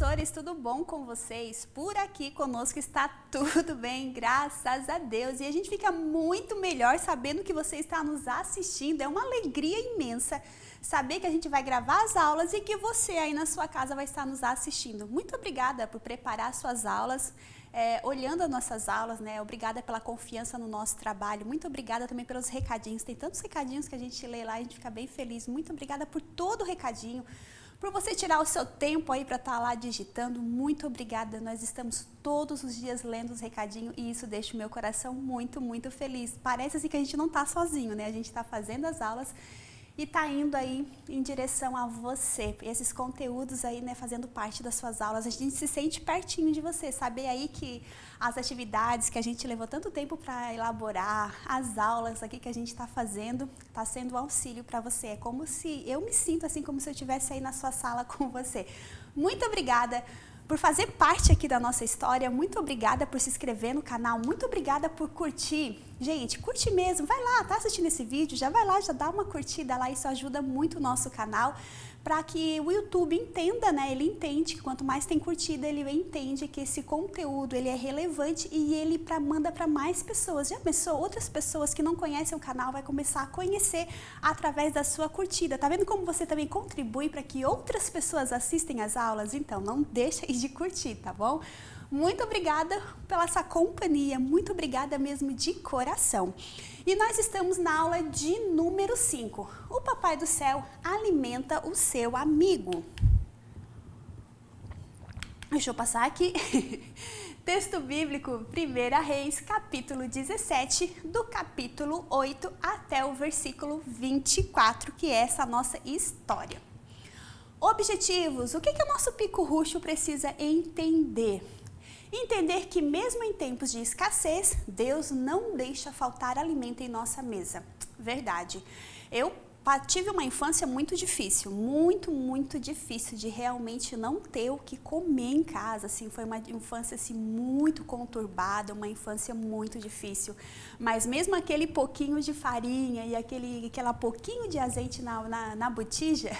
professores, tudo bom com vocês? Por aqui conosco está tudo bem, graças a Deus. E a gente fica muito melhor sabendo que você está nos assistindo. É uma alegria imensa saber que a gente vai gravar as aulas e que você aí na sua casa vai estar nos assistindo. Muito obrigada por preparar suas aulas, olhando as nossas aulas, né? Obrigada pela confiança no nosso trabalho. Muito obrigada também pelos recadinhos. Tem tantos recadinhos que a gente lê lá e a gente fica bem feliz. Muito obrigada por todo o recadinho. Por você tirar o seu tempo aí para estar lá digitando, muito obrigada. Nós estamos todos os dias lendo os recadinhos e isso deixa o meu coração muito, muito feliz. Parece assim que a gente não está sozinho, né? A gente está fazendo as aulas e está indo aí em direção a você. Esses conteúdos aí, né, fazendo parte das suas aulas, a gente se sente pertinho de você. Saber aí que as atividades que a gente levou tanto tempo para elaborar, as aulas aqui que a gente está fazendo, está sendo um auxílio para você. É como se, eu me sinto assim como se eu estivesse aí na sua sala com você. Muito obrigada por fazer parte aqui da nossa história, muito obrigada por se inscrever no canal, muito obrigada por curtir. Gente, curte mesmo, vai lá, tá assistindo esse vídeo, já vai lá, já dá uma curtida lá, isso ajuda muito o nosso canal, para que o YouTube entenda, né, ele entende que quanto mais tem curtida, ele entende que esse conteúdo, ele é relevante e ele manda para mais pessoas. Já pensou? Outras pessoas que não conhecem o canal vai começar a conhecer através da sua curtida. Tá vendo como você também contribui para que outras pessoas assistem as aulas? Então, não deixa de curtir, tá bom? Muito obrigada pela essa companhia, muito obrigada mesmo de coração. E nós estamos na aula de número 5. O Papai do Céu alimenta o seu amigo. Deixa eu passar aqui. Texto bíblico, 1 Reis, capítulo 17, do capítulo 8 até o versículo 24, que é essa nossa história. Objetivos, o que o nosso pico roxo precisa entender? Entender que mesmo em tempos de escassez, Deus não deixa faltar alimento em nossa mesa. Verdade. Eu tive uma infância muito difícil, muito difícil de realmente não ter o que comer em casa, assim, foi uma infância assim, muito conturbada, uma infância muito difícil, mas mesmo aquele pouquinho de farinha e aquela pouquinho de azeite na botija,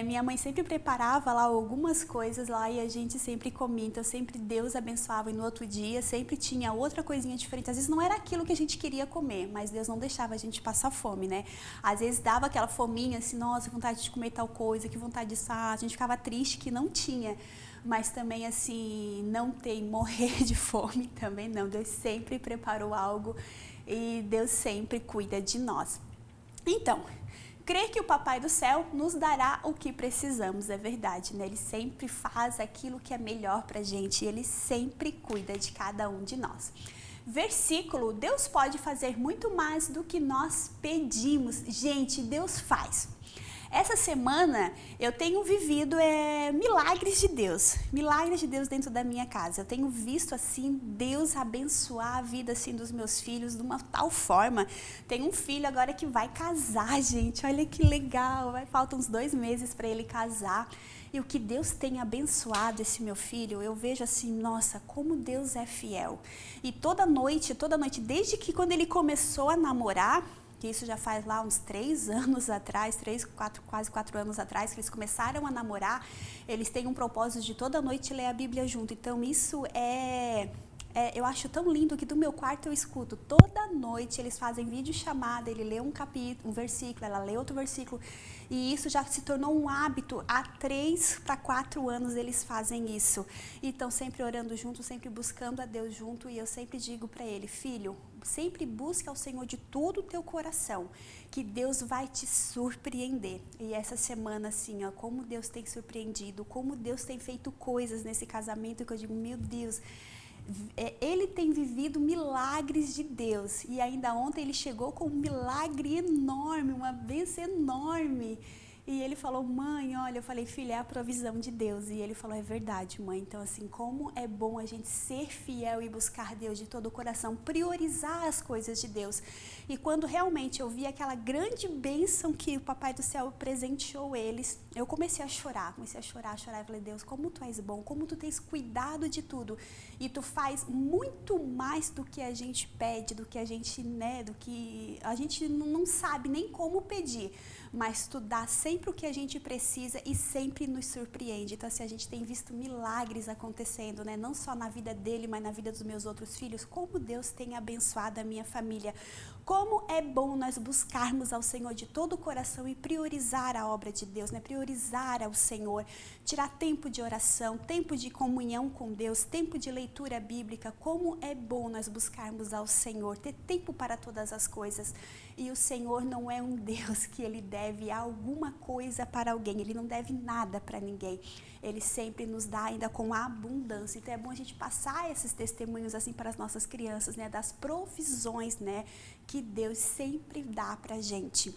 minha mãe sempre preparava lá algumas coisas lá e a gente sempre comia, então sempre Deus abençoava e no outro dia sempre tinha outra coisinha diferente. Às vezes não era aquilo que a gente queria comer, mas Deus não deixava a gente passar fome, né? Às vezes dava aquela fominha assim, nossa, vontade de comer tal coisa, que vontade de a gente ficava triste que não tinha. Mas também assim, não ter, morrer de fome também não. Deus sempre preparou algo e Deus sempre cuida de nós. Então, crer que o Papai do Céu nos dará o que precisamos, é verdade, né? Ele sempre faz aquilo que é melhor pra gente e Ele sempre cuida de cada um de nós. Versículo, Deus pode fazer muito mais do que nós pedimos. Gente, Deus faz. Essa semana eu tenho vivido milagres de Deus dentro da minha casa. Eu tenho visto assim Deus abençoar a vida assim dos meus filhos de uma tal forma. Tem um filho agora que vai casar, gente. Olha que legal. Faltam uns 2 meses para ele casar. E o que Deus tem abençoado esse meu filho, eu vejo assim, nossa, como Deus é fiel. E toda noite, desde que quando ele começou a namorar, que isso já faz lá uns 3 anos atrás, quase 4 anos atrás, que eles começaram a namorar, eles têm um propósito de toda noite ler a Bíblia junto. Então isso eu acho tão lindo que do meu quarto eu escuto. Toda noite eles fazem videochamada, ele lê um capítulo, um versículo, ela lê outro versículo. E isso já se tornou um hábito. Há 3 para 4 anos eles fazem isso. E estão sempre orando junto, sempre buscando a Deus junto. E eu sempre digo para ele, filho, sempre busque ao Senhor de todo o teu coração, que Deus vai te surpreender. E essa semana, assim, ó, como Deus tem surpreendido, como Deus tem feito coisas nesse casamento, que eu digo, meu Deus, ele tem vivido milagres de Deus. E ainda ontem ele chegou com um milagre enorme, uma bênção enorme. E ele falou, mãe, olha, eu falei, filha, é a provisão de Deus. E ele falou, é verdade, mãe. Então, assim, como é bom a gente ser fiel e buscar Deus de todo o coração, priorizar as coisas de Deus. E quando realmente eu vi aquela grande bênção que o Papai do Céu presenteou eles, eu comecei a chorar. Eu falei, Deus, como tu és bom, como tu tens cuidado de tudo. E tu faz muito mais do que a gente pede, do que a gente, né, do que a gente não sabe nem como pedir. Mas tu dá sempre sempre o que a gente precisa e sempre nos surpreende. Então, assim, a gente tem visto milagres acontecendo, né? Não só na vida dele, mas na vida dos meus outros filhos. Como Deus tem abençoado a minha família. Como é bom nós buscarmos ao Senhor de todo o coração e priorizar a obra de Deus, né? Priorizar ao Senhor, tirar tempo de oração, tempo de comunhão com Deus, tempo de leitura bíblica. Como é bom nós buscarmos ao Senhor, ter tempo para todas as coisas. E o Senhor não é um Deus que ele deve alguma coisa para alguém, ele não deve nada para ninguém. Ele sempre nos dá ainda com abundância. Então é bom a gente passar esses testemunhos assim para as nossas crianças, né, das provisões, né, que Deus sempre dá pra gente.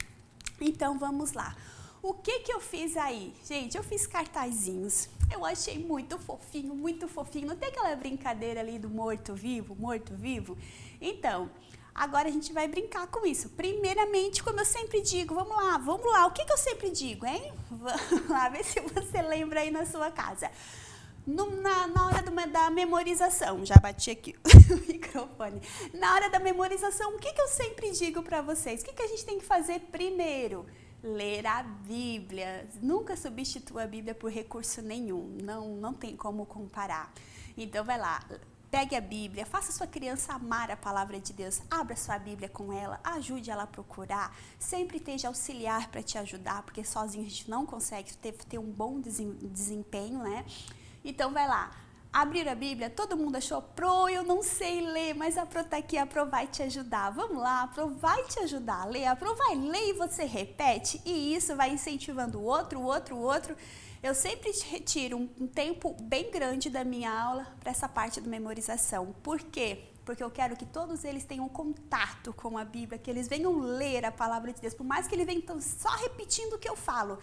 Então vamos lá. O que eu fiz aí? Gente, eu fiz cartazinhos. Eu achei muito fofinho, muito fofinho. Não tem aquela brincadeira ali do morto-vivo, morto-vivo? Então, agora a gente vai brincar com isso. Primeiramente, como eu sempre digo, vamos lá. O que eu sempre digo, hein? Vamos lá, ver se você lembra aí na sua casa. Na hora da memorização, já bati aqui o microfone. Na hora da memorização, o que eu sempre digo para vocês? O que a gente tem que fazer primeiro? Ler a Bíblia. Nunca substitua a Bíblia por recurso nenhum. Não tem como comparar. Então, vai lá. Pegue a Bíblia, faça sua criança amar a palavra de Deus, abra sua Bíblia com ela, ajude ela a procurar, sempre esteja auxiliar para te ajudar, porque sozinho a gente não consegue ter um bom desempenho, né? Então vai lá, abrir a Bíblia, todo mundo achou, Pro, eu não sei ler, mas a Pro tá aqui, a Pro vai te ajudar. Vamos lá, a Pro vai te ajudar a ler, a Pro vai ler e você repete, e isso vai incentivando o outro. Eu sempre retiro um tempo bem grande da minha aula para essa parte da memorização. Por quê? Porque eu quero que todos eles tenham contato com a Bíblia, que eles venham ler a palavra de Deus, por mais que eles venham só repetindo o que eu falo,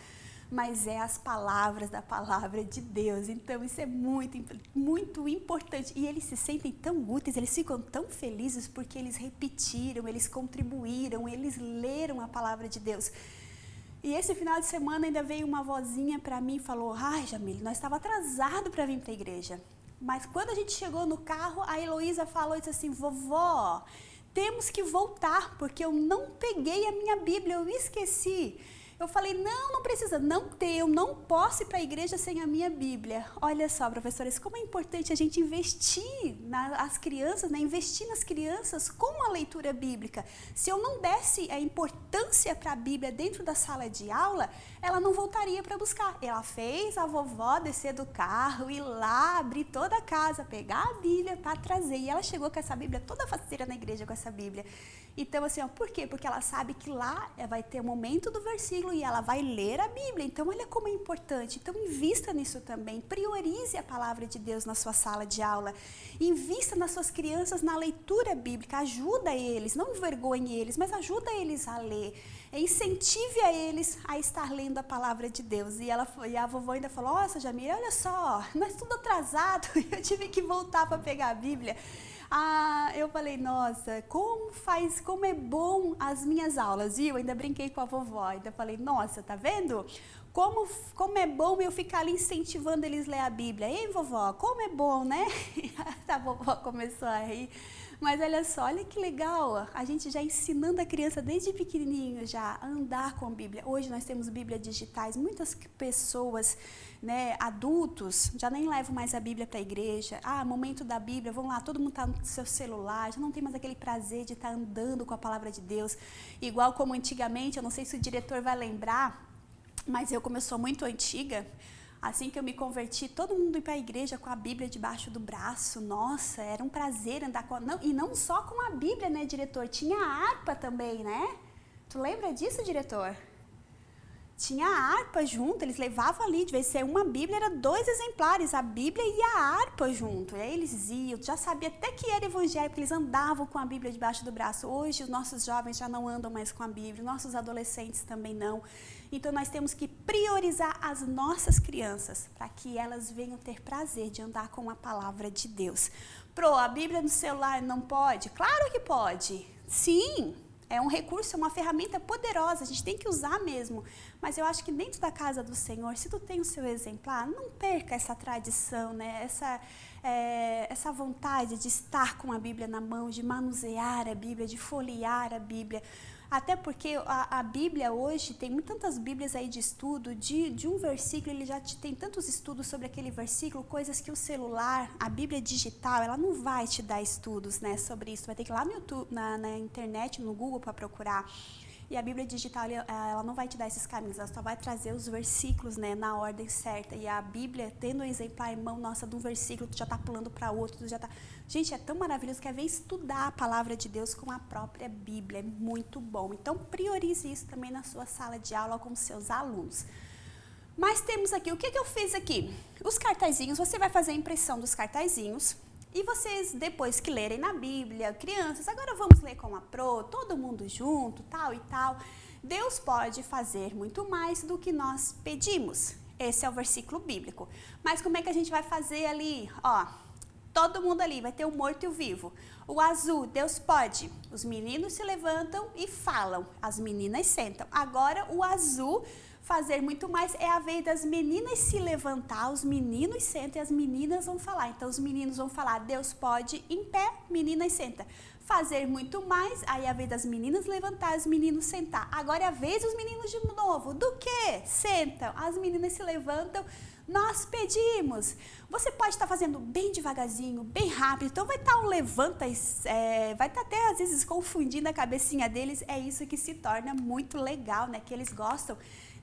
mas é as palavras da palavra de Deus. Então isso é muito, muito importante. E eles se sentem tão úteis, eles ficam tão felizes porque eles repetiram, eles contribuíram, eles leram a palavra de Deus. E esse final de semana ainda veio uma vozinha para mim e falou, ai, Jamile, nós estávamos atrasados para vir para a igreja. Mas quando a gente chegou no carro, a Heloísa falou isso assim, vovó, temos que voltar, porque eu não peguei a minha Bíblia, eu esqueci. Eu falei, não precisa, eu não posso ir para a igreja sem a minha Bíblia. Olha só, professores, como é importante a gente investir nas crianças, né? Investir nas crianças com a leitura bíblica. Se eu não desse a importância para a Bíblia dentro da sala de aula, ela não voltaria para buscar. Ela fez a vovó descer do carro, ir lá, abrir toda a casa, pegar a Bíblia para trazer. E ela chegou com essa Bíblia toda faceira na igreja com essa Bíblia. Então, assim, ó, por quê? Porque ela sabe que lá vai ter o momento do versículo e ela vai ler a Bíblia. Então, olha como é importante. Então, invista nisso também. Priorize a palavra de Deus na sua sala de aula. Invista nas suas crianças na leitura bíblica. Ajuda eles, não envergonhe eles, mas ajuda eles a ler. Incentive a eles a estar lendo a palavra de Deus. E a vovó ainda falou, nossa, Jamila, olha só, nós tudo atrasado, eu tive que voltar para pegar a Bíblia. Eu falei, nossa, como é bom as minhas aulas, viu? Ainda brinquei com a vovó, ainda falei, nossa, tá vendo? Como é bom eu ficar ali incentivando eles a ler a Bíblia. Ei, vovó, como é bom, né? A vovó começou a rir. Mas olha só, olha que legal, a gente já ensinando a criança desde pequenininho já a andar com a Bíblia. Hoje nós temos Bíblia digitais, muitas pessoas, né, adultos, já nem levam mais a Bíblia para a igreja. Momento da Bíblia, vamos lá, todo mundo está no seu celular, já não tem mais aquele prazer de estar andando com a palavra de Deus. Igual como antigamente, eu não sei se o diretor vai lembrar, mas como eu sou muito antiga, assim que eu me converti, todo mundo ia para a igreja com a Bíblia debaixo do braço. Nossa, era um prazer andar com e não só com a Bíblia, né, diretor? Tinha a harpa também, né? Tu lembra disso, diretor? Tinha a harpa junto, eles levavam ali, de vez em ser uma Bíblia, era 2 exemplares, a Bíblia e a harpa junto. E aí eles iam, já sabia até que era evangélico, eles andavam com a Bíblia debaixo do braço. Hoje os nossos jovens já não andam mais com a Bíblia, nossos adolescentes também não. Então nós temos que priorizar as nossas crianças, para que elas venham ter prazer de andar com a palavra de Deus. A Bíblia no celular não pode? Claro que pode, sim. É um recurso, é uma ferramenta poderosa, a gente tem que usar mesmo. Mas eu acho que dentro da casa do Senhor, se tu tem o seu exemplar, não perca essa tradição, né? Essa vontade de estar com a Bíblia na mão, de manusear a Bíblia, de folhear a Bíblia. Até porque a Bíblia hoje, tem tantas Bíblias aí de estudo, de um versículo, ele já tem tantos estudos sobre aquele versículo, coisas que o celular, a Bíblia digital, ela não vai te dar estudos, né, sobre isso. Vai ter que ir lá no YouTube, na internet, no Google para procurar. E a Bíblia digital, ela não vai te dar esses caminhos, ela só vai trazer os versículos, né, na ordem certa. E a Bíblia, tendo um exemplar em mão, nossa, de um versículo, tu já tá pulando para outro, tu já tá... Gente, é tão maravilhoso, quer ver estudar a palavra de Deus com a própria Bíblia, é muito bom. Então, priorize isso também na sua sala de aula com seus alunos. Mas temos aqui, o que eu fiz aqui? Os cartazinhos, você vai fazer a impressão dos cartazinhos. E vocês, depois que lerem na Bíblia, crianças, agora vamos ler com a Pro, todo mundo junto, tal e tal. Deus pode fazer muito mais do que nós pedimos. Esse é o versículo bíblico. Mas como é que a gente vai fazer ali? Ó, todo mundo ali, vai ter o morto e o vivo. O azul, Deus pode. Os meninos se levantam e falam, as meninas sentam. Agora o azul... fazer muito mais é a vez das meninas se levantar, os meninos sentam e as meninas vão falar. Então, os meninos vão falar, Deus pode, em pé, meninas senta. Fazer muito mais, aí é a vez das meninas levantar, os meninos sentar. Agora é a vez dos meninos de novo. Do quê? Sentam. As meninas se levantam, nós pedimos. Você pode estar fazendo bem devagarzinho, bem rápido. Então, vai estar um levanta, vai estar até às vezes confundindo a cabecinha deles. É isso que se torna muito legal, né? Que eles gostam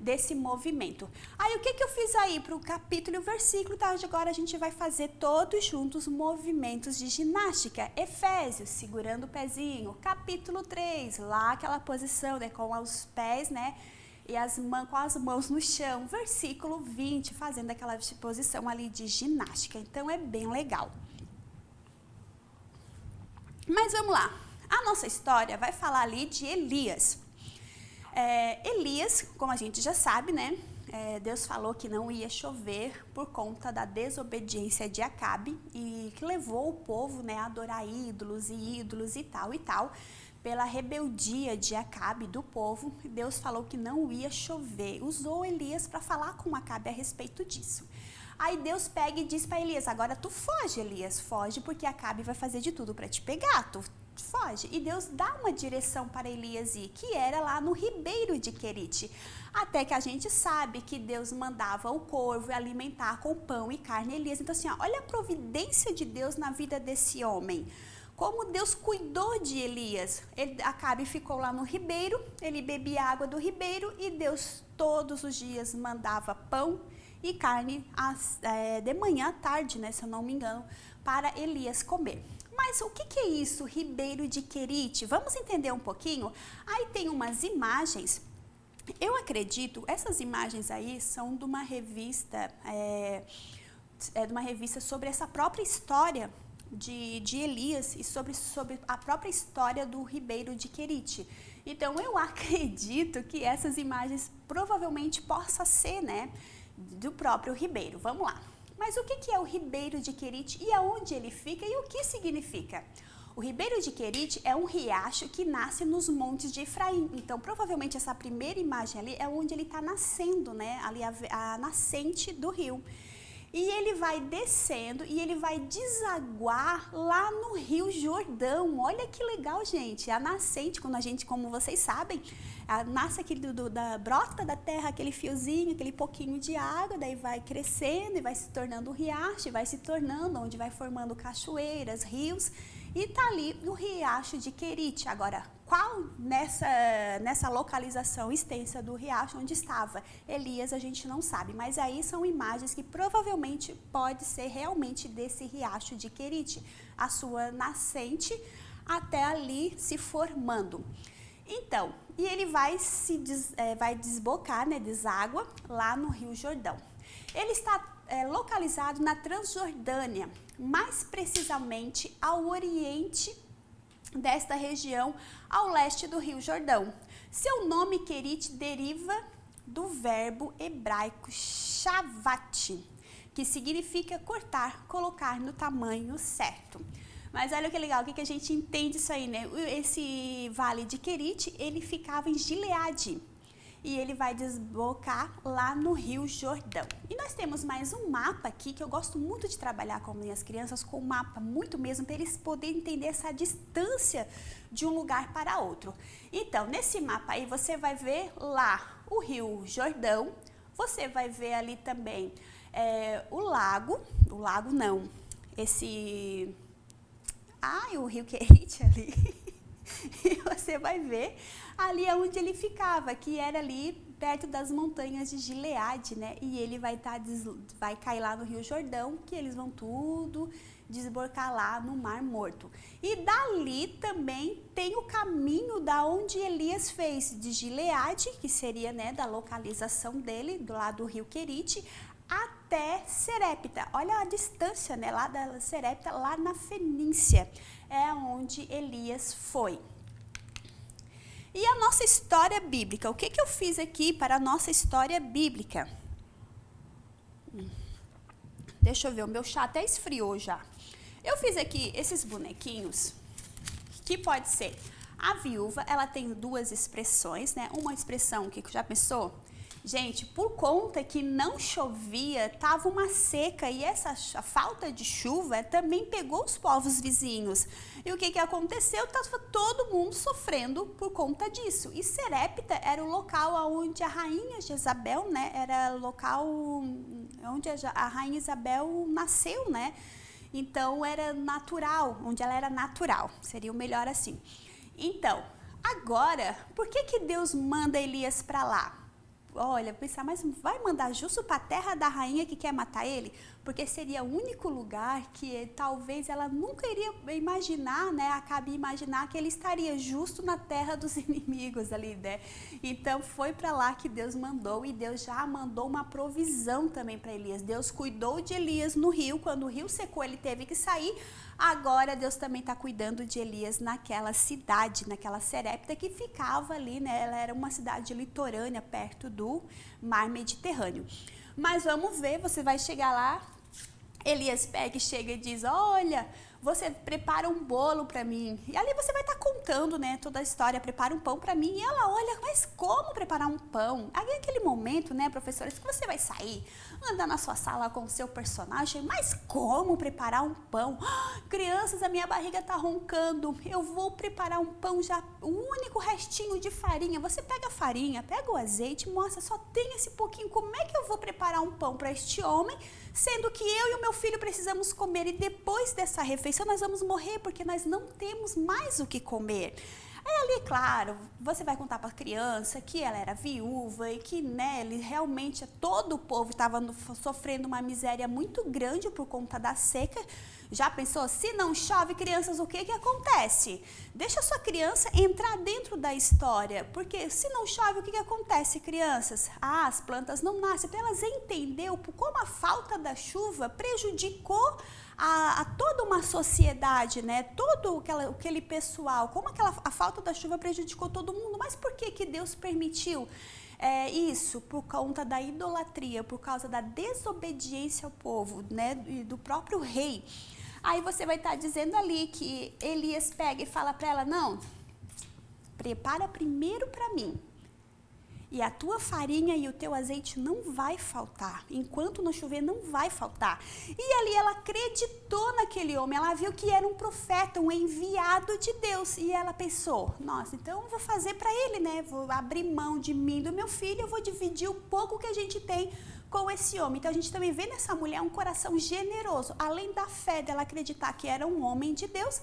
desse movimento. Aí, o que eu fiz aí para o capítulo e o versículo, tá? Agora a gente vai fazer todos juntos movimentos de ginástica. Efésios, segurando o pezinho. Capítulo 3, lá aquela posição, né? Com os pés, né? E com as mãos no chão. Versículo 20, fazendo aquela posição ali de ginástica. Então, é bem legal. Mas vamos lá. A nossa história vai falar ali de Elias. Elias, como a gente já sabe, né? Deus falou que não ia chover por conta da desobediência de Acabe e que levou o povo, né, a adorar ídolos e tal. Pela rebeldia de Acabe, do povo, Deus falou que não ia chover. Usou Elias para falar com Acabe a respeito disso. Aí Deus pega e diz para Elias, agora tu foge, Elias, foge porque Acabe vai fazer de tudo para te pegar, tu foge. E Deus dá uma direção para Elias ir, que era lá no ribeiro de Querite. Até que a gente sabe que Deus mandava o corvo alimentar com pão e carne Elias. Então assim, ó, olha a providência de Deus na vida desse homem. Como Deus cuidou de Elias. Acabe ficou lá no ribeiro, ele bebia água do ribeiro e Deus todos os dias mandava pão e carne de manhã à tarde, né, se eu não me engano, para Elias comer. Mas o que é isso, ribeiro de Querite? Vamos entender um pouquinho? Aí tem umas imagens, eu acredito, essas imagens aí são de uma revista, sobre essa própria história de Elias e sobre a própria história do ribeiro de Querite. Então, eu acredito que essas imagens provavelmente possa ser, né, do próprio ribeiro. Vamos lá. Mas o que é o ribeiro de Querite e aonde ele fica e o que significa? O ribeiro de Querite é um riacho que nasce nos montes de Efraim. Então, provavelmente essa primeira imagem ali é onde ele está nascendo, né? Ali a nascente do rio. E ele vai descendo e ele vai desaguar lá no Rio Jordão. Olha que legal, gente. A nascente, quando a gente, como vocês sabem, nasce aquele brota da terra aquele fiozinho, aquele pouquinho de água, daí vai crescendo e vai se tornando um riacho, vai se tornando onde vai formando cachoeiras, rios, e tá ali no riacho de Querite. Agora, qual nessa localização extensa do riacho onde estava Elias, a gente não sabe, mas aí são imagens que provavelmente pode ser realmente desse riacho de Querite, a sua nascente até ali se formando. Então, e ele vai desbocar, né, deságua lá no Rio Jordão. Ele está localizado na Transjordânia, mais precisamente ao oriente desta região, ao leste do Rio Jordão. Seu nome Querite deriva do verbo hebraico shavat, que significa cortar, colocar no tamanho certo. Mas olha que legal, o que a gente entende isso aí, né? Esse vale de Querite, ele ficava em Gileade. e ele vai desembocar lá no Rio Jordão. E nós temos mais um mapa aqui, que eu gosto muito de trabalhar com minhas crianças, com o mapa muito mesmo, para eles poderem entender essa distância de um lugar para outro. Então, nesse mapa aí, você vai ver lá o Rio Jordão, você vai ver ali também o lago não, o Rio Querite ali, e você vai ver ali onde ele ficava, que era ali perto das montanhas de Gileade, né? E ele vai cair lá no Rio Jordão, que eles vão tudo desborcar lá no Mar Morto. E dali também tem o caminho da onde Elias fez, de Gileade, que seria, né, da localização dele, do lado do Rio Querite, até Serepta. Olha a distância, né, lá da Serepta, lá na Fenícia, é onde Elias foi. E a nossa história bíblica, o que eu fiz aqui para a nossa história bíblica? Deixa eu ver, o meu chá até esfriou já. Eu fiz aqui esses bonequinhos, que pode ser a viúva, ela tem duas expressões, né? Uma expressão que já pensou? Gente, por conta que não chovia, tava uma seca e a falta de chuva também pegou os povos vizinhos. E o que aconteceu? Tava todo mundo sofrendo por conta disso. E Serepta era o local onde a rainha Jezabel, né, era o local onde a rainha Isabel nasceu, né? Então era natural, onde ela era natural, seria o melhor assim. Então, agora, por que Deus manda Elias para lá? Olha, pensar, mas vai mandar justo para a terra da rainha que quer matar ele? Porque seria o único lugar que talvez ela nunca iria imaginar, né? Acabe imaginar que ele estaria justo na terra dos inimigos ali, né? Então foi para lá que Deus mandou, e Deus já mandou uma provisão também para Elias. Deus cuidou de Elias no rio, quando o rio secou ele teve que sair. Agora Deus também está cuidando de Elias naquela cidade, naquela Serepta que ficava ali, né? Ela era uma cidade litorânea perto do mar Mediterrâneo. Mas vamos ver, você vai chegar lá, Elias pega e chega e diz, olha, você prepara um bolo para mim. E ali você vai estar contando, né, toda a história, prepara um pão para mim. E ela olha, mas como preparar um pão? Aí naquele momento, né, professora, que você vai sair, andar na sua sala com o seu personagem, mas como preparar um pão? Crianças, a minha barriga tá roncando, eu vou preparar um pão já, o único restinho de farinha. Você pega a farinha, pega o azeite, mostra, só tem esse pouquinho, como é que eu vou preparar um pão para este homem, sendo que eu e o meu filho precisamos comer, e depois dessa refeição nós vamos morrer, porque nós não temos mais o que comer. Aí ali, claro, você vai contar para a criança que ela era viúva e que, né, realmente todo o povo estava sofrendo uma miséria muito grande por conta da seca. Já pensou, se não chove, crianças, o que acontece? Deixa a sua criança entrar dentro da história, porque se não chove, o que acontece, crianças? As plantas não nascem, para elas entenderem como a falta da chuva prejudicou a toda uma sociedade, né? Todo aquele pessoal, como a falta da chuva prejudicou todo mundo. Mas por que Deus permitiu isso? Por conta da idolatria, por causa da desobediência ao povo, né? E do próprio rei. Aí você vai estar dizendo ali que Elias pega e fala para ela, não, prepara primeiro para mim. E a tua farinha e o teu azeite não vai faltar. Enquanto não chover, não vai faltar. E ali ela acreditou naquele homem. Ela viu que era um profeta, um enviado de Deus. E ela pensou, nossa, então eu vou fazer para ele, né? Vou abrir mão de mim e do meu filho. Eu vou dividir o pouco que a gente tem com esse homem. Então a gente também vê nessa mulher um coração generoso. Além da fé dela acreditar que era um homem de Deus,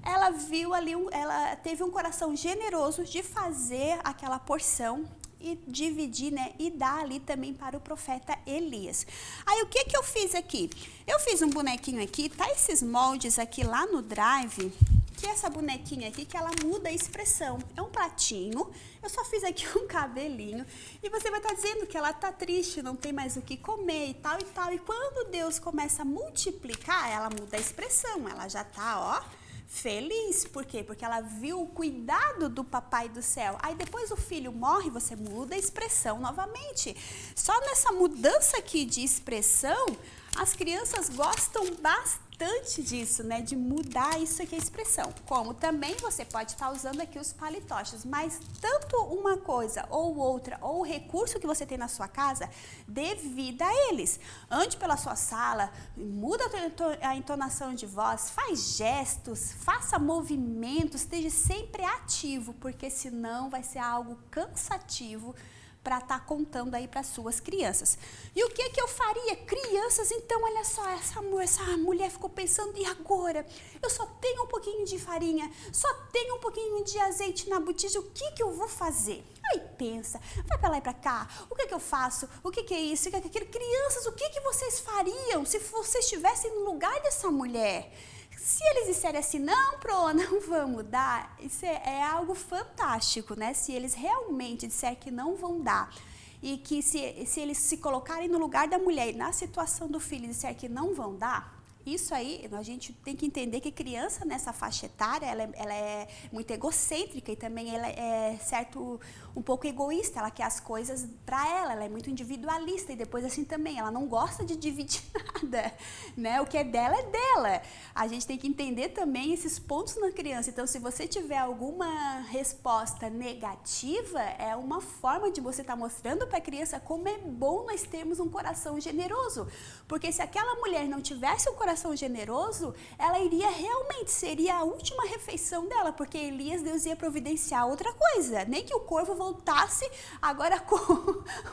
ela viu ali, ela teve um coração generoso de fazer aquela porção e dividir, né, e dar ali também para o profeta Elias. Aí o que eu fiz aqui? Eu fiz um bonequinho aqui, tá esses moldes aqui lá no Drive, que é essa bonequinha aqui, que ela muda a expressão. É um pratinho, eu só fiz aqui um cabelinho, e você vai estar dizendo que ela tá triste, não tem mais o que comer e tal e tal. E quando Deus começa a multiplicar, ela muda a expressão, ela já tá, ó, feliz. Por quê? Porque ela viu o cuidado do papai do céu. Aí depois o filho morre, você muda a expressão novamente. Só nessa mudança aqui de expressão, As crianças gostam bastante disso, né? De mudar isso aqui a expressão. Como também você pode estar usando aqui os palitoches, mas tanto uma coisa ou outra, ou o recurso que você tem na sua casa, dê vida a eles. Ande pela sua sala, muda a entonação de voz, faz gestos, faça movimentos, esteja sempre ativo, porque senão vai ser algo cansativo para estar contando aí para suas crianças. E o que eu faria? Crianças, então, olha só, essa mulher ficou pensando, e agora? Eu só tenho um pouquinho de farinha, só tenho um pouquinho de azeite na botija, o que eu vou fazer? Aí pensa, vai para lá e para cá, o que eu faço? O que é isso? O que é aquilo? Crianças, o que vocês fariam se vocês estivessem no lugar dessa mulher? Se eles disserem assim, não, Pro, não vamos dar, isso é algo fantástico, né? Se eles realmente disserem que não vão dar e que se eles se colocarem no lugar da mulher e na situação do filho e disserem que não vão dar, isso aí, a gente tem que entender que criança nessa faixa etária, ela é muito egocêntrica e também ela é, um pouco egoísta, ela quer as coisas para ela é muito individualista e depois assim também, ela não gosta de dividir nada, né? O que é dela, a gente tem que entender também esses pontos na criança, então se você tiver alguma resposta negativa, é uma forma de você estar mostrando para a criança como é bom nós termos um coração generoso, porque se aquela mulher não tivesse um coração generoso, ela iria realmente, seria a última refeição dela, porque Elias, Deus ia providenciar outra coisa, nem que o corvo voltasse agora com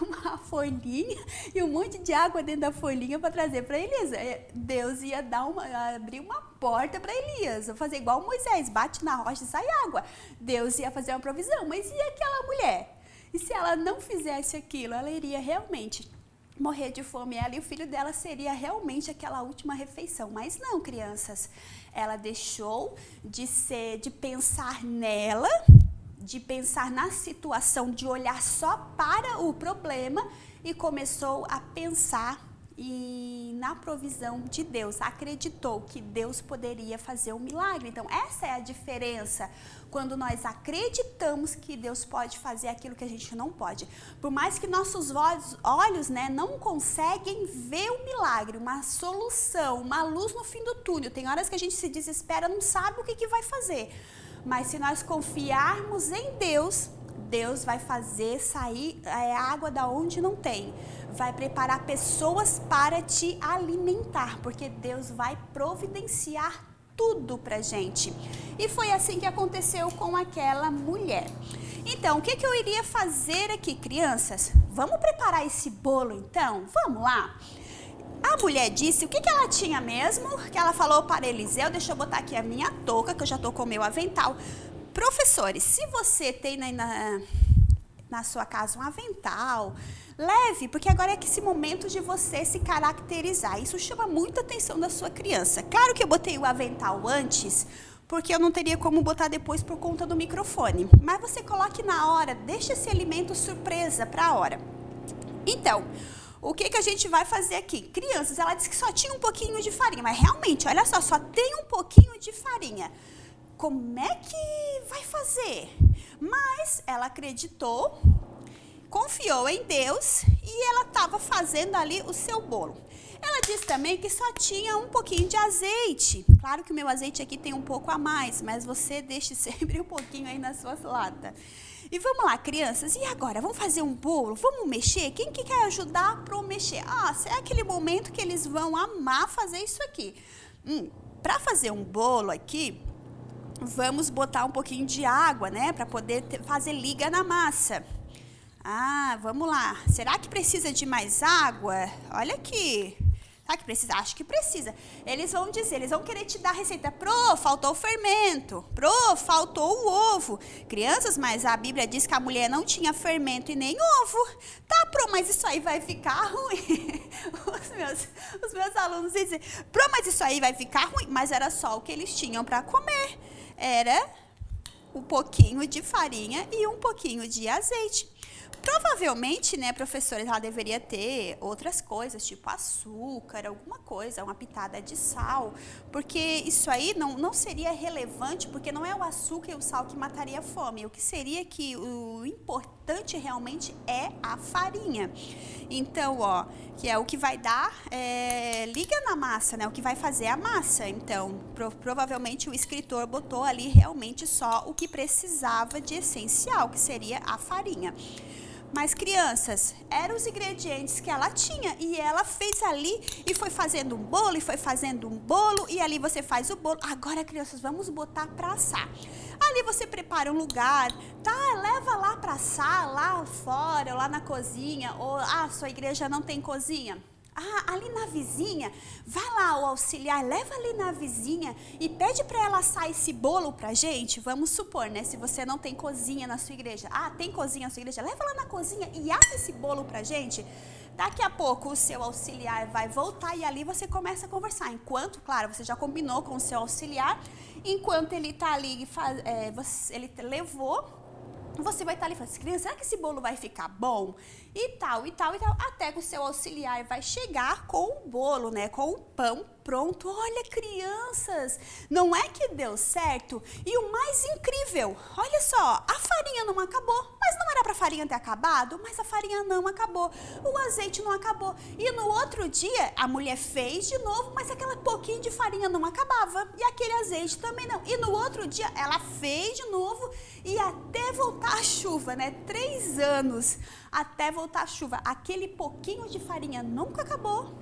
uma folhinha e um monte de água dentro da folhinha para trazer para Elias. Deus ia abrir uma porta para Elias, fazer igual Moisés, bate na rocha e sai água. Deus ia fazer uma provisão, mas e aquela mulher? E se ela não fizesse aquilo, ela iria realmente morrer de fome, ela e o filho dela seria realmente aquela última refeição. Mas não, crianças, ela deixou de pensar nela, de pensar na situação, de olhar só para o problema e começou a pensar na provisão de Deus, acreditou que Deus poderia fazer um milagre. Então, essa é a diferença quando nós acreditamos que Deus pode fazer aquilo que a gente não pode. Por mais que nossos olhos, né, não conseguem ver o milagre, uma solução, uma luz no fim do túnel. Tem horas que a gente se desespera, não sabe o que vai fazer. Mas se nós confiarmos em Deus, Deus vai fazer sair água da onde não tem. Vai preparar pessoas para te alimentar, porque Deus vai providenciar tudo pra gente. E foi assim que aconteceu com aquela mulher. Então, o que eu iria fazer aqui, crianças? Vamos preparar esse bolo, então? Vamos lá? A mulher disse, o que ela tinha mesmo? Que ela falou para Eliseu, deixa eu botar aqui a minha touca, que eu já tô com o meu avental. Professores, se você tem na sua casa um avental, leve, porque agora é esse momento de você se caracterizar. Isso chama muita atenção da sua criança. Claro que eu botei o avental antes, porque eu não teria como botar depois por conta do microfone. Mas você coloque na hora, deixa esse alimento surpresa para a hora. Então, o que a gente vai fazer aqui? Crianças, ela disse que só tinha um pouquinho de farinha, mas realmente, olha só tem um pouquinho de farinha. Como é que vai fazer? Mas ela acreditou, confiou em Deus e ela estava fazendo ali o seu bolo. Ela disse também que só tinha um pouquinho de azeite. Claro que o meu azeite aqui tem um pouco a mais, mas você deixe sempre um pouquinho aí nas suas latas. E vamos lá, crianças, e agora? Vamos fazer um bolo? Vamos mexer? Quem que quer ajudar para mexer? É aquele momento que eles vão amar fazer isso aqui. Para fazer um bolo aqui, vamos botar um pouquinho de água, né? Para poder fazer liga na massa. Vamos lá. Será que precisa de mais água? Olha aqui. Será que precisa? Acho que precisa. Eles vão dizer, eles vão querer te dar a receita. Pro, faltou o fermento. Pro, faltou o ovo. Crianças, mas a Bíblia diz que a mulher não tinha fermento e nem ovo. Tá, Pro, mas isso aí vai ficar ruim. Os meus alunos dizem, Pro, mas isso aí vai ficar ruim. Mas era só o que eles tinham para comer. Era um pouquinho de farinha e um pouquinho de azeite. Provavelmente, né, professores, ela deveria ter outras coisas, tipo açúcar, alguma coisa, uma pitada de sal, porque isso aí não seria relevante, porque não é o açúcar e o sal que mataria a fome. O que seria que o importante importante realmente é a farinha. Então, ó, que é o que vai dar liga na massa, né? O que vai fazer a massa. Então, provavelmente o escritor botou ali realmente só o que precisava de essencial, que seria a farinha. Mas, crianças, eram os ingredientes que ela tinha e ela fez ali e foi fazendo um bolo, e foi fazendo um bolo, e ali você faz o bolo. Agora, crianças, vamos botar para assar. Ali você prepara um lugar, tá? Leva lá para assar, lá fora, lá na cozinha, ou sua igreja não tem cozinha. Ali na vizinha, vai lá o auxiliar, leva ali na vizinha e pede para ela assar esse bolo pra gente. Vamos supor, né, se você não tem cozinha na sua igreja. Tem cozinha na sua igreja? Leva lá na cozinha e assa esse bolo pra gente. Daqui a pouco o seu auxiliar vai voltar e ali você começa a conversar. Enquanto, claro, você já combinou com o seu auxiliar, enquanto ele tá ali, ele levou, você vai estar ali falando, criança, será que esse bolo vai ficar bom? E tal, até que o seu auxiliar vai chegar com o bolo, né? Com o pão pronto. Olha, crianças, não é que deu certo? E o mais incrível, olha só, a farinha não acabou. Mas não era para a farinha ter acabado? Mas a farinha não acabou. O azeite não acabou. E no outro dia, a mulher fez de novo, mas aquela pouquinho de farinha não acabava. E aquele azeite também não. E no outro dia, ela fez de novo e até voltar a chuva, né? 3 anos até voltar a chuva. Aquele pouquinho de farinha nunca acabou.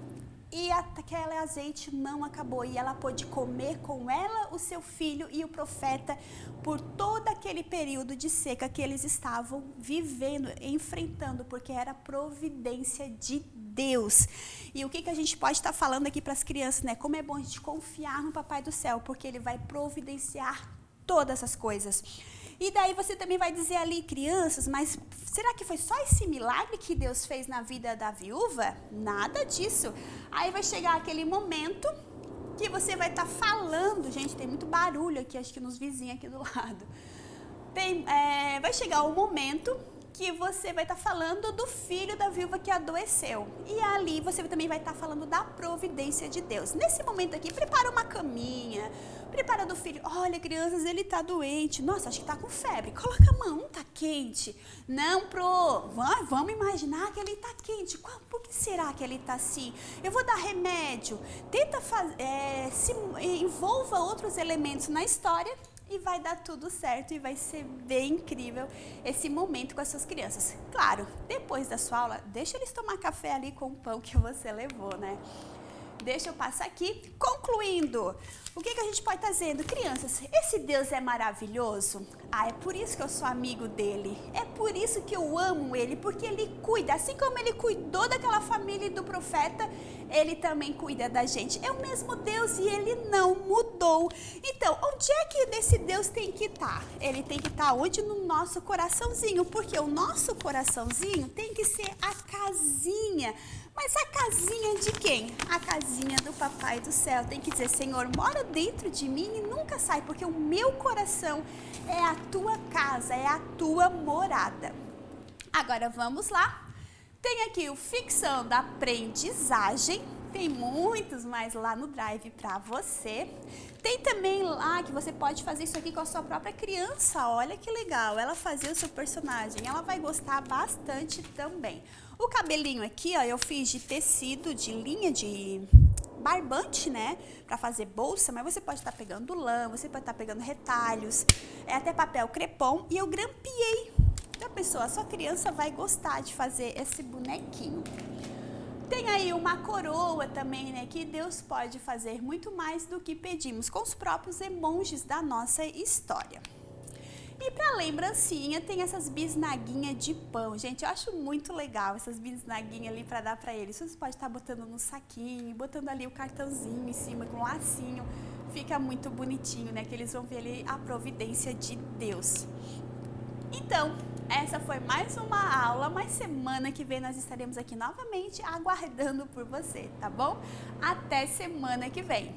E aquele azeite não acabou. E ela pôde comer com ela, o seu filho e o profeta por todo aquele período de seca que eles estavam vivendo, enfrentando, porque era providência de Deus. E o que a gente pode estar falando aqui para as crianças, né? Como é bom a gente confiar no Papai do Céu, porque Ele vai providenciar todas essas coisas. E daí você também vai dizer ali, crianças, mas será que foi só esse milagre que Deus fez na vida da viúva? Nada disso. Aí vai chegar aquele momento que você vai estar falando, gente, tem muito barulho aqui, acho que nos vizinhos aqui do lado. Vai chegar o momento que você vai estar falando do filho da viúva que adoeceu. E ali você também vai estar falando da providência de Deus. Nesse momento aqui, prepara uma caminha, prepara do filho. Olha, crianças, ele tá doente. Nossa, acho que tá com febre. Coloca a mão, tá quente. Não, vamos imaginar que ele tá quente. Por que será que ele tá assim? Eu vou dar remédio. Tenta envolva outros elementos na história e vai dar tudo certo e vai ser bem incrível esse momento com as suas crianças. Claro, depois da sua aula, deixa eles tomar café ali com o pão que você levou, né? Deixa eu passar aqui, concluindo. O que a gente pode estar dizendo? Crianças, esse Deus é maravilhoso? É por isso que eu sou amigo dele. É por isso que eu amo ele, porque ele cuida. Assim como ele cuidou daquela família e do profeta, ele também cuida da gente. É o mesmo Deus e ele não mudou. Então, onde é que esse Deus tem que estar? Ele tem que estar onde? No nosso coraçãozinho, porque o nosso coraçãozinho tem que ser a casinha. Mas a casinha de quem? A casinha do Papai do Céu. Tem que dizer, Senhor, mora dentro de mim e nunca sai, porque o meu coração é a tua casa, é a tua morada. Agora vamos lá. Tem aqui o Fixando Aprendizagem. Tem muitos mais lá no Drive para você. Tem também lá que você pode fazer isso aqui com a sua própria criança. Olha que legal, ela fazer o seu personagem. Ela vai gostar bastante também. O cabelinho aqui, ó, eu fiz de tecido, de linha de barbante, né? Pra fazer bolsa, mas você pode estar pegando lã, você pode estar pegando retalhos, até papel crepom. E eu grampeei. Então, pessoal, a sua criança vai gostar de fazer esse bonequinho. Tem aí uma coroa também, né? Que Deus pode fazer muito mais do que pedimos, com os próprios emojis da nossa história. E para lembrancinha tem essas bisnaguinhas de pão. Gente, eu acho muito legal essas bisnaguinhas ali para dar para eles. Você pode estar botando no saquinho, botando ali o cartãozinho em cima com um lacinho. Fica muito bonitinho, né? Que eles vão ver ali a providência de Deus. Então, essa foi mais uma aula, mas semana que vem nós estaremos aqui novamente aguardando por você, tá bom? Até semana que vem.